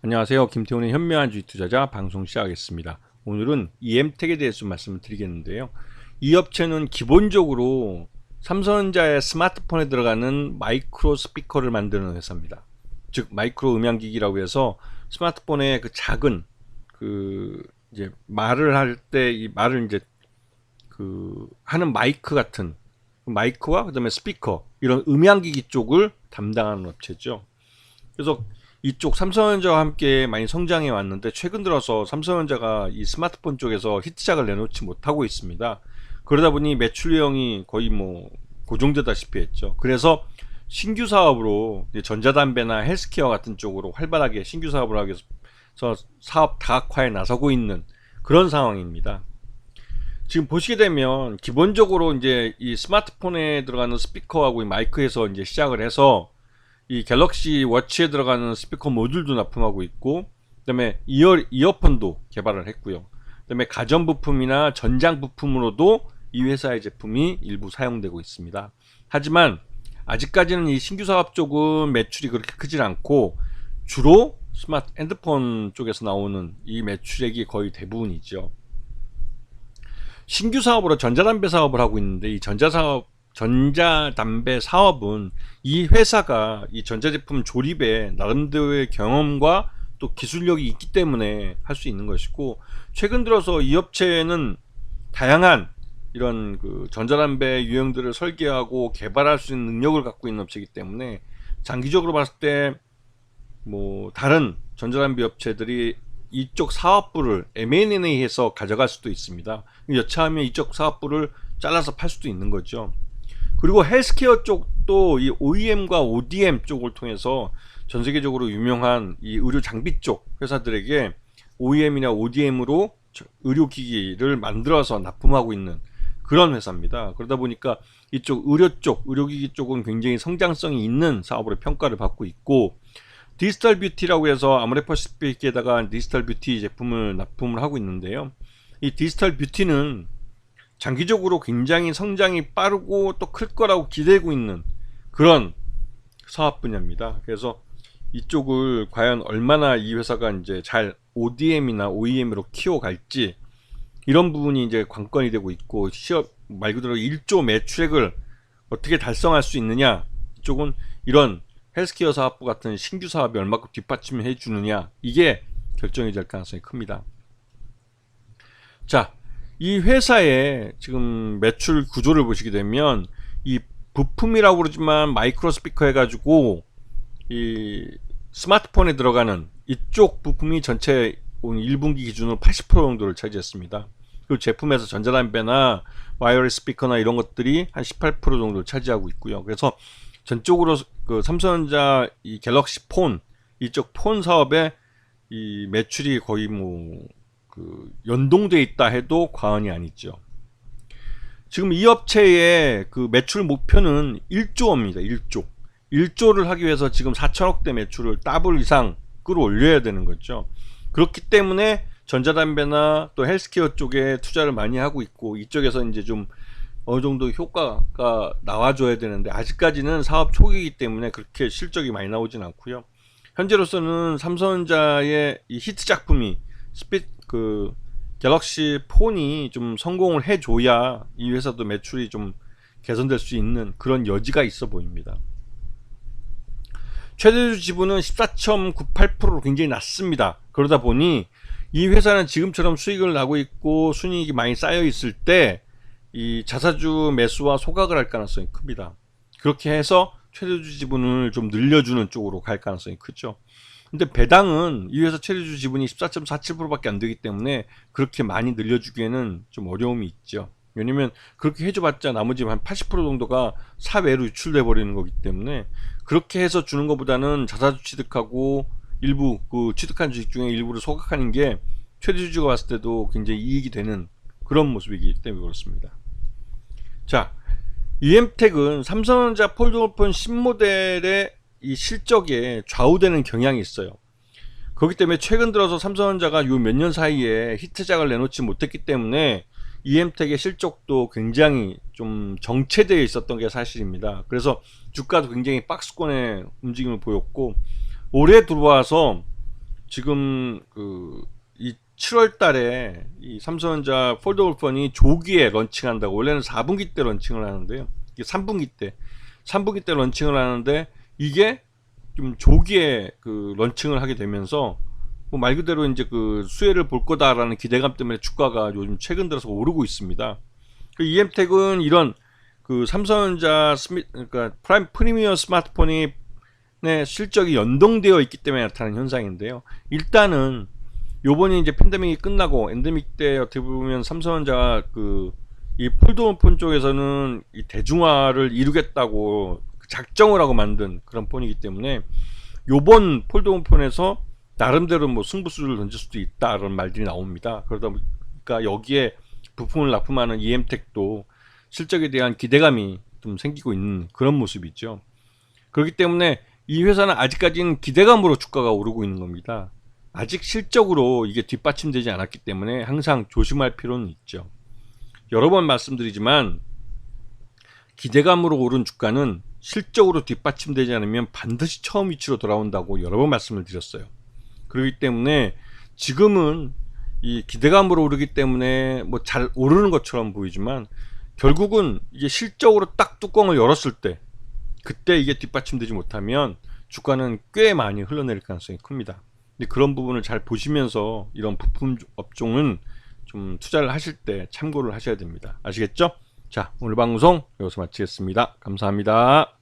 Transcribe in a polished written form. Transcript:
안녕하세요. 김태훈의 현명한 주식 투자자 방송 시작하겠습니다. 오늘은 EM텍에 대해서 말씀을 드리겠는데요. 이 업체는 기본적으로 삼성전자의 스마트폰에 들어가는 마이크로 스피커를 만드는 회사입니다. 즉 마이크로 음향기기라고 해서 스마트폰의 그 작은 이제 말을 할 때 이 말을 이제 하는 마이크 같은 마이크와 그다음에 스피커 이런 음향기기 쪽을 담당하는 업체죠. 그래서 이쪽 삼성전자와 함께 많이 성장해 왔는데 최근 들어서 삼성전자가 이 스마트폰 쪽에서 히트작을 내놓지 못하고 있습니다. 그러다 보니 매출형이 거의 뭐 고정되다시피 했죠. 그래서 신규 사업으로 전자담배나 헬스케어 같은 쪽으로 활발하게 신규 사업을 하기 위해서 사업 다각화에 나서고 있는 그런 상황입니다. 지금 보시게 되면 기본적으로 이제 이 스마트폰에 들어가는 스피커하고 이 마이크에서 이제 시작을 해서 이 갤럭시 워치에 들어가는 스피커 모듈도 납품하고 있고, 그다음에 이어폰도 개발을 했고요. 그다음에 가전 부품이나 전장 부품으로도 이 회사의 제품이 일부 사용되고 있습니다. 하지만 아직까지는 이 신규 사업 쪽은 매출이 그렇게 크질 않고 주로 스마트 핸드폰 쪽에서 나오는 이 매출액이 거의 대부분이죠. 신규 사업으로 전자담배 사업을 하고 있는데 이 전자담배 사업은 이 회사가 이 전자제품 조립에 나름대로의 경험과 또 기술력이 있기 때문에 할 수 있는 것이고, 최근 들어서 이 업체는 다양한 이런 전자담배 유형들을 설계하고 개발할 수 있는 능력을 갖고 있는 업체이기 때문에 장기적으로 봤을 때 뭐 다른 전자담배 업체들이 이쪽 사업부를 M&A해서 가져갈 수도 있습니다. 여차하면 이쪽 사업부를 잘라서 팔 수도 있는 거죠. 그리고 헬스케어 쪽도 이 OEM과 ODM 쪽을 통해서 전 세계적으로 유명한 이 의료 장비 쪽 회사들에게 OEM이나 ODM으로 의료기기를 만들어서 납품하고 있는 그런 회사입니다. 그러다 보니까 이쪽 의료기기 쪽은 굉장히 성장성이 있는 사업으로 평가를 받고 있고, 디지털 뷰티라고 해서 아모레퍼시픽에다가 디지털 뷰티 제품을 납품을 하고 있는데요. 이 디지털 뷰티는 장기적으로 굉장히 성장이 빠르고 또 클 거라고 기대고 있는 그런 사업 분야입니다. 그래서 이쪽을 과연 얼마나 이 회사가 이제 잘 ODM이나 OEM으로 키워갈지, 이런 부분이 이제 관건이 되고 있고, 시업 말 그대로 1조 매출액을 어떻게 달성할 수 있느냐, 이쪽은 이런 헬스케어 사업부 같은 신규 사업이 얼마큼 뒷받침해 주느냐, 이게 결정이 될 가능성이 큽니다. 자, 이 회사의 지금 매출 구조를 보시게 되면 이 부품이라고 그러지만 마이크로 스피커 해가지고 이 스마트폰에 들어가는 이쪽 부품이 전체 1분기 기준으로 80% 정도를 차지했습니다. 그리고 제품에서 전자담배나 와이어리스 스피커나 이런 것들이 한 18% 정도를 차지하고 있고요. 그래서 전적으로 삼성전자 이 갤럭시 폰 이쪽 폰 사업에 이 매출이 거의 연동돼 있다 해도 과언이 아니죠. 지금 이 업체의 매출 목표는 1조입니다. 1조를 하기 위해서 지금 4천억대 매출을 더블 이상 끌어올려야 되는 거죠. 그렇기 때문에 전자담배나 또 헬스케어 쪽에 투자를 많이 하고 있고, 이쪽에서 이제 좀 어느 정도 효과가 나와줘야 되는데 아직까지는 사업 초기이기 때문에 그렇게 실적이 많이 나오진 않고요. 현재로서는 삼성전자의 이 히트 작품이 갤럭시 폰이 좀 성공을 해줘야 이 회사도 매출이 좀 개선될 수 있는 그런 여지가 있어 보입니다. 최대주 지분은 14.98%로 굉장히 낮습니다. 그러다 보니 이 회사는 지금처럼 수익을 나고 있고 순이익이 많이 쌓여 있을 때 이 자사주 매수와 소각을 할 가능성이 큽니다. 그렇게 해서 최대주 지분을 좀 늘려주는 쪽으로 갈 가능성이 크죠. 근데 배당은 이 회사 최대주 지분이 14.47%밖에 안 되기 때문에 그렇게 많이 늘려주기에는 좀 어려움이 있죠. 왜냐면 그렇게 해줘봤자 나머지 한 80% 정도가 사외로 유출돼 버리는 거기 때문에 그렇게 해서 주는 것보다는 자사주 취득하고 일부 취득한 주식 중에 일부를 소각하는 게 최대주주가 봤을 때도 굉장히 이익이 되는 그런 모습이기 때문에 그렇습니다. 자, EM텍은 삼성전자 폴더폰 신모델의 이 실적에 좌우되는 경향이 있어요. 그렇기 때문에 최근 들어서 삼성전자가 요 몇 년 사이에 히트작을 내놓지 못했기 때문에 EM텍의 실적도 굉장히 좀 정체되어 있었던 게 사실입니다. 그래서 주가도 굉장히 박스권의 움직임을 보였고, 올해 들어와서 지금 이 7월 달에 이 삼성전자 폴더블 폰이 조기에 런칭한다고, 원래는 4분기 때 런칭을 하는데요. 이게 3분기 때 런칭을 하는데, 이게 좀 조기에 런칭을 하게 되면서 뭐 말 그대로 이제 수혜를 볼 거다라는 기대감 때문에 주가가 요즘 최근 들어서 오르고 있습니다. EM택은 이런 삼성전자 그러니까 프리미엄 스마트폰이 실적이 연동되어 있기 때문에 나타나는 현상인데요. 일단은 요번에 이제 팬데믹이 끝나고 엔데믹 때 어떻게 보면 삼성전자가 이 폴더폰 쪽에서는 이 대중화를 이루겠다고 작정을 하고 만든 그런 폰이기 때문에 요번 폴더폰에서 나름대로 뭐 승부수를 던질 수도 있다라는 말들이 나옵니다. 그러다 보니까 여기에 부품을 납품하는 EM택도 실적에 대한 기대감이 좀 생기고 있는 그런 모습이죠. 그렇기 때문에 이 회사는 아직까지는 기대감으로 주가가 오르고 있는 겁니다. 아직 실적으로 이게 뒷받침되지 않았기 때문에 항상 조심할 필요는 있죠. 여러 번 말씀드리지만 기대감으로 오른 주가는 실적으로 뒷받침되지 않으면 반드시 처음 위치로 돌아온다고 여러 번 말씀을 드렸어요. 그렇기 때문에 지금은 이 기대감으로 오르기 때문에 뭐 잘 오르는 것처럼 보이지만 결국은 이게 실적으로 딱 뚜껑을 열었을 때, 그때 이게 뒷받침되지 못하면 주가는 꽤 많이 흘러내릴 가능성이 큽니다. 근데 그런 부분을 잘 보시면서 이런 부품 업종은 좀 투자를 하실 때 참고를 하셔야 됩니다. 아시겠죠? 자, 오늘 방송 여기서 마치겠습니다. 감사합니다.